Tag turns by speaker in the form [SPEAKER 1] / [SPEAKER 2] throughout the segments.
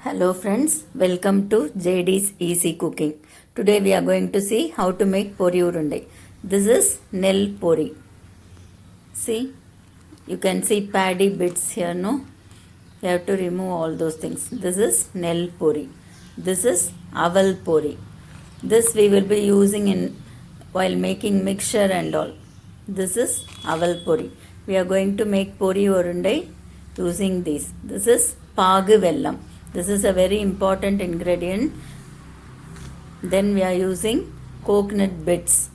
[SPEAKER 1] Hello friends, welcome to JD's Easy Cooking. Today we are going to see how to make pori urundai. This is nel pori. See, you can see paddy bits here, no? You have to remove all those things. This is nel pori. This is aval pori. This we will be using in while making mixture and all. This is aval pori. We are going to make pori urundai using this. This is pagu vellam. This is a very important ingredient. Then we are using coconut bits.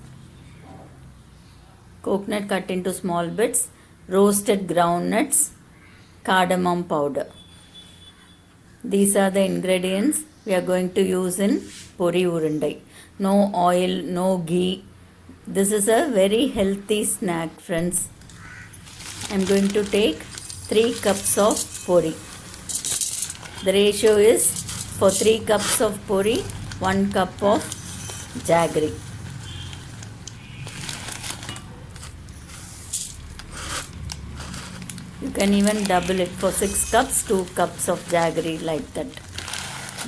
[SPEAKER 1] Coconut cut into small bits, roasted groundnuts, cardamom powder. These are the ingredients we are going to use in pori urundai. No oil, no ghee. This is a very healthy snack, friends. I am going to take 3 cups of pori. The ratio is for 3 cups of pori, 1 cup of jaggery. You can even double it for 6 cups, 2 cups of jaggery like that.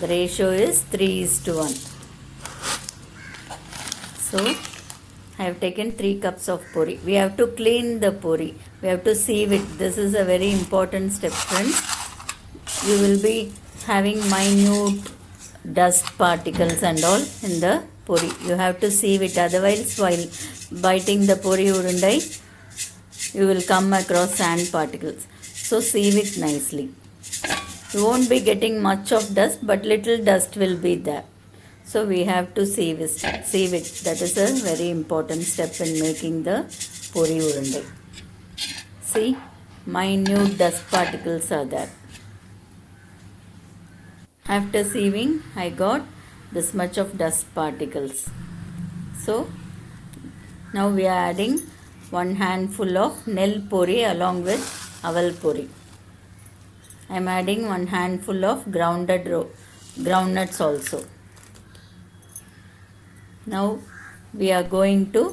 [SPEAKER 1] The ratio is 3:1. So, I have taken 3 cups of pori. We have to clean the pori. We have to sieve it. This is a very important step, friends. You will be having minute dust particles and all in the pori. You have to sieve it, otherwise while biting the pori urundai you will come across sand particles. So sieve it nicely. You won't be getting much of dust, but little dust will be there. So we have to sieve it. That is a very important step in making the pori urundai. See, minute dust particles are there. After sieving, I got this much of dust particles. So, now we are adding 1 handful of nel pori along with aval pori. I am adding 1 handful of groundnuts also. Now, we are going to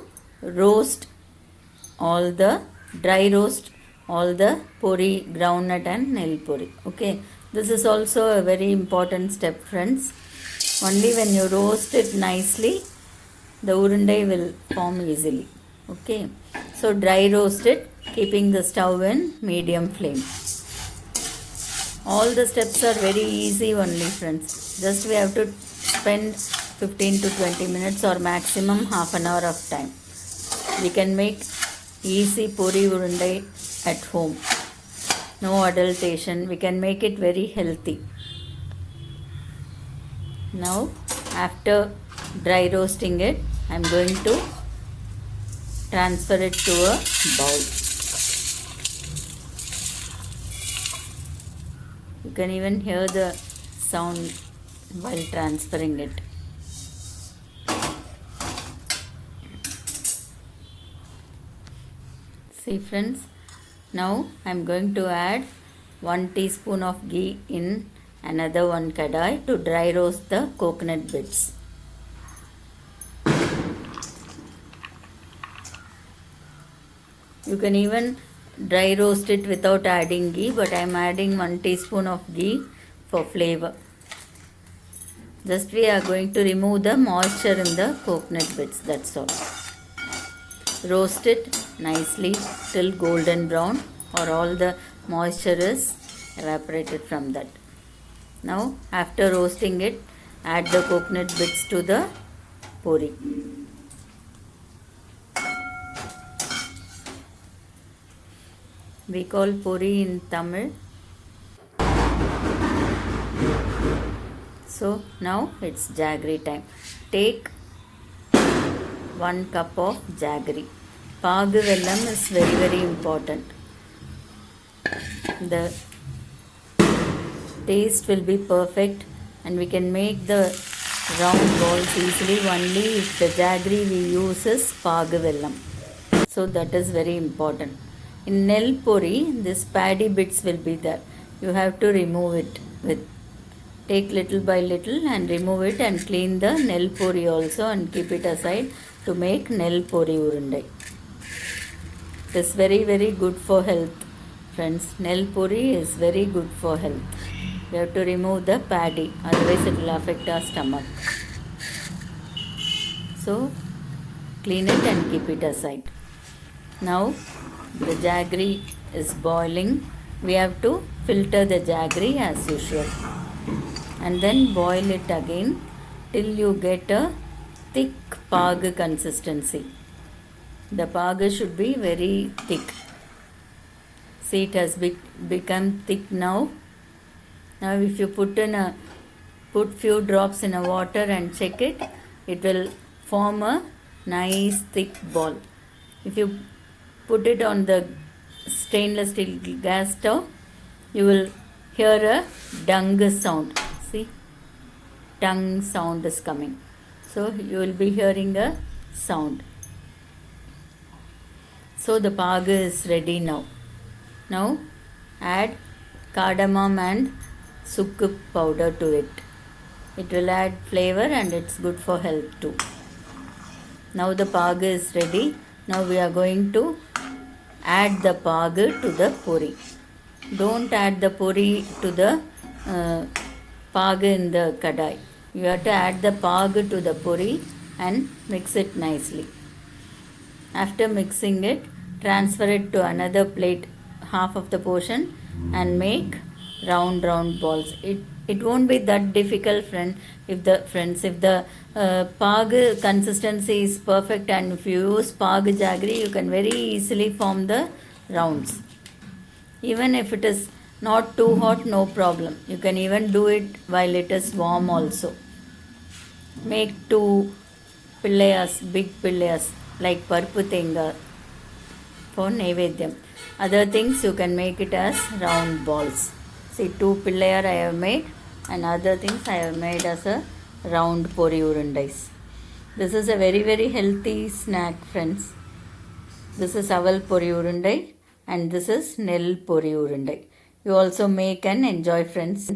[SPEAKER 1] dry roast all the pori, groundnut and nel pori. Okay. This is also a very important step, friends. Only when you roast it nicely, the urundai will form easily. Okay. So dry roast it, keeping the stove in medium flame. All the steps are very easy only, friends. Just we have to spend 15 to 20 minutes or maximum half an hour of time. We can make easy pori urundai at home. No adulteration. We can make it very healthy. Now, after dry roasting it, I am going to transfer it to a bowl. You can even hear the sound while transferring it. See, friends. Now I am going to add 1 teaspoon of ghee in another 1 kadai to dry roast the coconut bits. You can even dry roast it without adding ghee, but I am adding 1 teaspoon of ghee for flavor. Just we are going to remove the moisture in the coconut bits, that's all. Roast it nicely till golden brown or all the moisture is evaporated from that. Now after roasting it, add the coconut bits to the pori. We call pori in Tamil. So now it's jaggery time. Take 1 cup of jaggery. Pagu vellam is very, very important. The taste will be perfect and we can make the round balls easily only if the jaggery we use is pagu vellam. So that is very important. In nel pori, this paddy bits will be there. You have to remove it take little by little and remove it and clean the nel pori also and keep it aside to make nel pori urundai. It is very, very good for health, friends. Nel pori is very good for health. We have to remove the paddy, otherwise it will affect our stomach. So clean it and keep it aside. Now the jaggery is boiling. We have to filter the jaggery as usual and then boil it again till you get a thick pag consistency. The pag should be very thick. See, it has become thick now. Now if you put few drops in a water and check it, it will form a nice thick ball. If you put it on the stainless steel gas stove, you will hear a dung sound. See, tongue sound is coming. So you will be hearing a sound. So the pag is ready now. Now add cardamom and sukku powder to it. It will add flavor and it's good for health too. Now the pag is ready. Now we are going to add the pag to the puri. Don't add the puri to the pag in the kadai. You have to add the pag to the puri and mix it nicely. After mixing it, transfer it to another plate, half of the portion, and make round balls. It won't be that difficult, if the pag consistency is perfect, and if you use pag jaggery, you can very easily form the rounds. Even if it is not too hot, no problem. You can even do it while it is warm also. Make 2 pillayas, big pillayas, like parpu tenga for Naivedyam. Other things you can make it as round balls. See, 2 pillayar I have made, and other things I have made as a round pori urundais. This is a very, very healthy snack, friends. This is aval pori urundai and this is nel pori urundai. You also make and enjoy, friends.